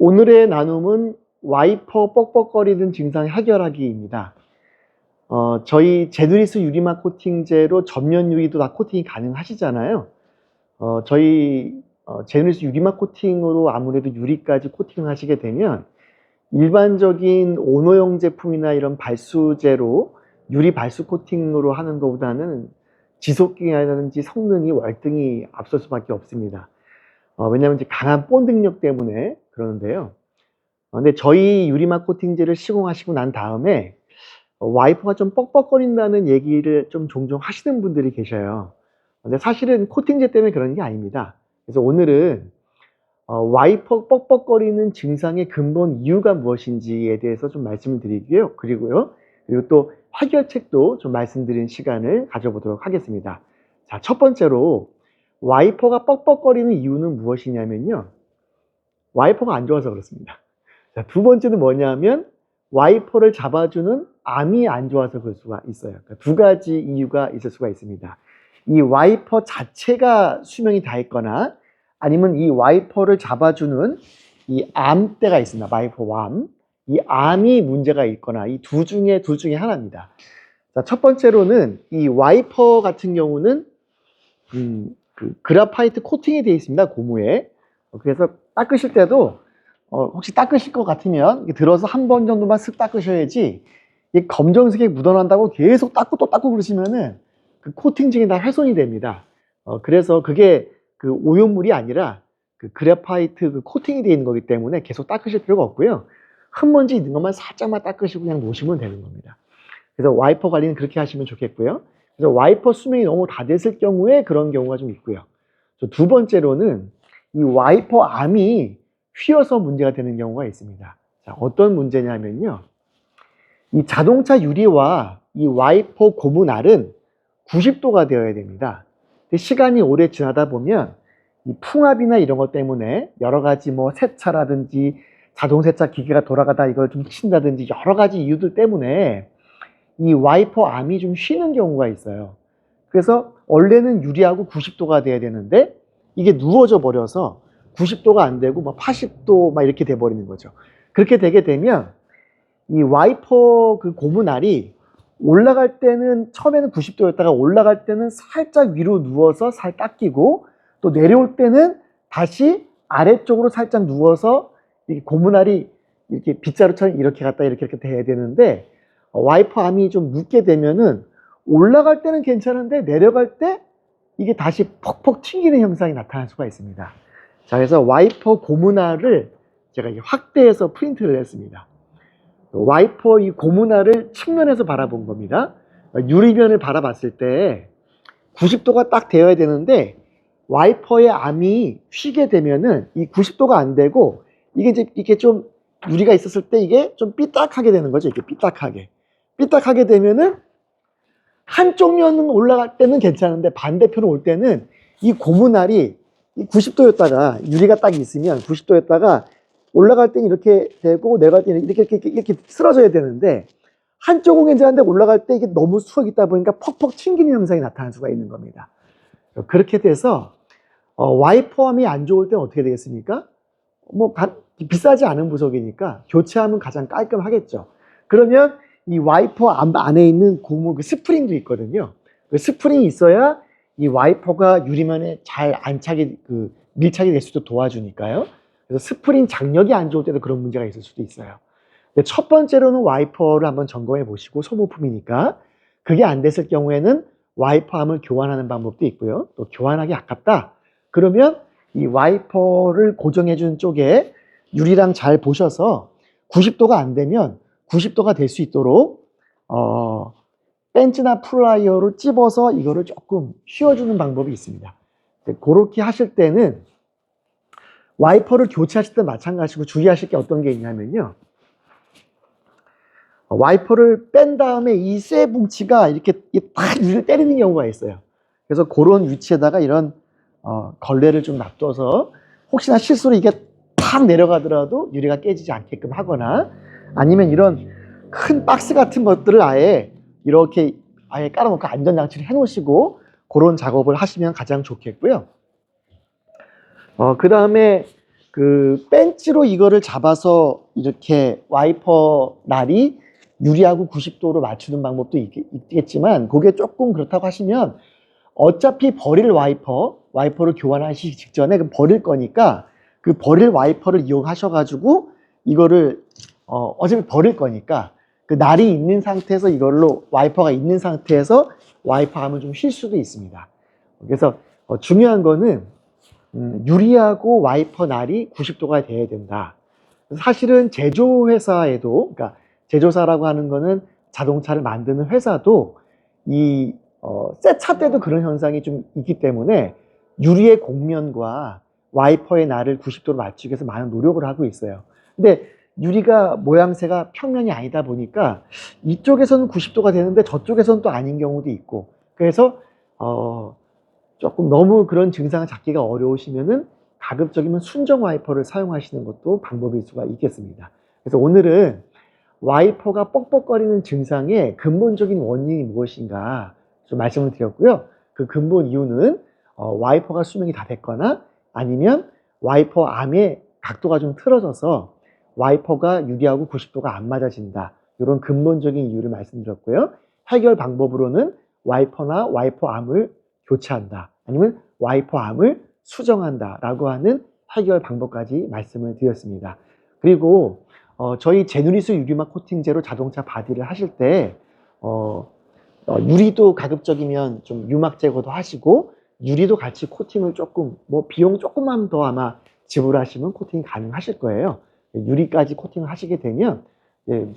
오늘의 나눔은 와이퍼 뻑뻑거리는 증상 해결하기입니다. 저희 제누리스 유리막 코팅제로 전면 유리도 다 코팅이 가능하시잖아요. 저희 제누리스 유리막 코팅으로 아무래도 유리까지 코팅을 하시게 되면 일반적인 오너용 제품이나 이런 발수제로 유리 발수 코팅으로 하는 것보다는 지속기간이라든지 성능이 월등히 앞설 수밖에 없습니다. 왜냐하면 이제 강한 본등력 때문에 그러는데요. 근데 저희 유리막 코팅제를 시공하시고 난 다음에 와이퍼가 좀 뻑뻑거린다는 얘기를 좀 종종 하시는 분들이 계셔요. 근데 사실은 코팅제 때문에 그런 게 아닙니다. 그래서 오늘은 와이퍼 뻑뻑거리는 증상의 근본 이유가 무엇인지에 대해서 좀 말씀을 드리고요. 그리고 또 해결책도 좀 말씀드리는 시간을 가져보도록 하겠습니다. 자, 첫 번째로 와이퍼가 뻑뻑거리는 이유는 무엇이냐면요. 와이퍼가 안 좋아서 그렇습니다. 자, 두 번째는 뭐냐면 와이퍼를 잡아주는 암이 안 좋아서 그럴 수가 있어요. 그러니까 두 가지 이유가 있을 수가 있습니다. 이 와이퍼 자체가 수명이 다 있거나 아니면 이 와이퍼를 잡아주는 이 암대가 있습니다. 와이퍼 암. 이 암이 문제가 있거나 이 둘 중에 하나입니다. 자, 첫 번째로는 이 와이퍼 같은 경우는 그라파이트 코팅이 되어 있습니다. 고무에. 그래서 닦으실 때도 혹시 닦으실 것 같으면 들어서 한 번 정도만 쓱 닦으셔야지 이 검정색이 묻어난다고 계속 닦고 또 닦고 그러시면은 그 코팅증이 다 훼손이 됩니다. 그래서 그게 그 오염물이 아니라 그 그래파이트 그 코팅이 되어 있는 거기 때문에 계속 닦으실 필요가 없고요. 흙먼지 있는 것만 살짝만 닦으시고 그냥 놓으시면 되는 겁니다. 그래서 와이퍼 관리는 그렇게 하시면 좋겠고요. 그래서 와이퍼 수명이 너무 다 됐을 경우에 그런 경우가 좀 있고요. 두 번째로는 이 와이퍼 암이 휘어서 문제가 되는 경우가 있습니다. 자, 어떤 문제냐면요. 이 자동차 유리와 이 와이퍼 고무날은 90도가 되어야 됩니다. 근데 시간이 오래 지나다 보면 이 풍압이나 이런 것 때문에 여러 가지 뭐 세차라든지 자동 세차 기계가 돌아가다 이걸 좀 친다든지 여러 가지 이유들 때문에 이 와이퍼 암이 좀 쉬는 경우가 있어요. 그래서 원래는 유리하고 90도가 돼야 되는데 이게 누워져 버려서 90도가 안 되고 막 80도 막 이렇게 돼 버리는 거죠. 그렇게 되게 되면 이 와이퍼 그 고무날이 올라갈 때는 처음에는 90도였다가 올라갈 때는 살짝 위로 누워서 살 닦이고 또 내려올 때는 다시 아래쪽으로 살짝 누워서 이 고무날이 이렇게 빗자루처럼 이렇게 갔다 이렇게 돼야 되는데 와이퍼 암이 좀 묻게 되면은 올라갈 때는 괜찮은데 내려갈 때 이게 다시 퍽퍽 튕기는 현상이 나타날 수가 있습니다. 자, 그래서 와이퍼 고무날을 제가 확대해서 프린트를 했습니다. 와이퍼 이 고무날을 측면에서 바라본 겁니다. 유리면을 바라봤을 때 90도가 딱 되어야 되는데 와이퍼의 암이 휘게 되면은 이 90도가 안 되고 이게 이제 이렇게 좀 유리가 있었을 때 이게 좀 삐딱하게 되는 거죠. 이렇게 삐딱하게 되면은 한쪽 면은 올라갈 때는 괜찮은데 반대편으로 올 때는 이 고무날이 90도였다가 유리가 딱 있으면 90도였다가 올라갈 때는 이렇게 되고 내려갈 때는 이렇게 쓰러져야 되는데 한쪽은 괜찮은데 올라갈 때 이게 너무 수억이 있다 보니까 퍽퍽 튕기는 현상이 나타날 수가 있는 겁니다. 그렇게 돼서 와이퍼함이 안 좋을 때는 어떻게 되겠습니까? 뭐 비싸지 않은 부속이니까 교체하면 가장 깔끔하겠죠. 그러면 이 와이퍼 안에 있는 고무 그 스프링도 있거든요. 그 스프링이 있어야 이 와이퍼가 유리면에 잘 안착이 밀착이 될 수도 도와주니까요. 그래서 스프링 장력이 안 좋을 때도 그런 문제가 있을 수도 있어요. 근데 첫 번째로는 와이퍼를 한번 점검해 보시고 소모품이니까 그게 안 됐을 경우에는 와이퍼함을 교환하는 방법도 있고요. 또 교환하기 아깝다. 그러면 이 와이퍼를 고정해 준 쪽에 유리랑 잘 보셔서 90도가 안 되면 90도가 될 수 있도록 벤치나 플라이어로 찝어서 이거를 조금 휘어주는 방법이 있습니다. 그렇게 하실 때는 와이퍼를 교체하실 때 마찬가지고 주의하실 게 어떤 게 있냐면요. 와이퍼를 뺀 다음에 이 쇠 뭉치가 이렇게 딱 유리를 때리는 경우가 있어요. 그래서 그런 위치에다가 이런 걸레를 좀 놔둬서 혹시나 실수로 이게 탁 내려가더라도 유리가 깨지지 않게끔 하거나 아니면 이런 큰 박스 같은 것들을 아예 이렇게 아예 깔아놓고 안전장치를 해놓으시고 그런 작업을 하시면 가장 좋겠고요. 그 다음에 그 벤치로 이거를 잡아서 이렇게 와이퍼 날이 유리하고 90도로 맞추는 방법도 있겠지만 그게 조금 그렇다고 하시면 어차피 버릴 와이퍼를 교환하시기 직전에 버릴 거니까 그 버릴 와이퍼를 이용하셔가지고 이거를 어차피 버릴 거니까 그 날이 있는 상태에서 이걸로 와이퍼가 있는 상태에서 와이퍼 암을 좀 쉴 수도 있습니다. 그래서 중요한 거는 유리하고 와이퍼 날이 90도가 돼야 된다. 사실은 제조회사에도, 그러니까 제조사라고 하는 거는 자동차를 만드는 회사도 새 차 때도 그런 현상이 좀 있기 때문에 유리의 곡면과 와이퍼의 날을 90도로 맞추기 위해서 많은 노력을 하고 있어요. 근데 유리가 모양새가 평면이 아니다 보니까 이쪽에서는 90도가 되는데 저쪽에서는 또 아닌 경우도 있고, 그래서 조금 너무 그런 증상을 잡기가 어려우시면은 가급적이면 순정 와이퍼를 사용하시는 것도 방법일 수가 있겠습니다. 그래서 오늘은 와이퍼가 뻑뻑거리는 증상의 근본적인 원인이 무엇인가 좀 말씀을 드렸고요. 그 근본 이유는 와이퍼가 수명이 다 됐거나 아니면 와이퍼 암의 각도가 좀 틀어져서 와이퍼가 유리하고 90도가 안 맞아진다. 이런 근본적인 이유를 말씀드렸고요. 해결 방법으로는 와이퍼나 와이퍼 암을 교체한다. 아니면 와이퍼 암을 수정한다. 라고 하는 해결 방법까지 말씀을 드렸습니다. 그리고 저희 제누리스 유리막 코팅제로 자동차 바디를 하실 때 유리도 가급적이면 좀 유막 제거도 하시고 유리도 같이 코팅을 조금 비용 조금만 더 아마 지불하시면 코팅이 가능하실 거예요. 유리까지 코팅을 하시게 되면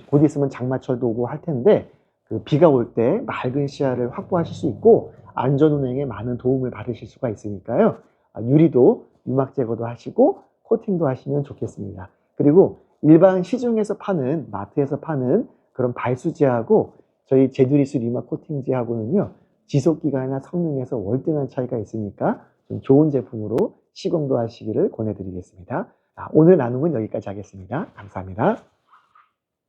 곧 있으면 장마철도 오고 할 텐데 그 비가 올 때 맑은 시야를 확보하실 수 있고 안전운행에 많은 도움을 받으실 수가 있으니까요. 유리도 유막 제거도 하시고 코팅도 하시면 좋겠습니다. 그리고 일반 시중에서 파는 마트에서 파는 그런 발수제하고 저희 제누리스 유막 코팅제하고는요 지속기간이나 성능에서 월등한 차이가 있으니까 좀 좋은 제품으로 시공도 하시기를 권해드리겠습니다. 오늘 나눔은 여기까지 하겠습니다. 감사합니다.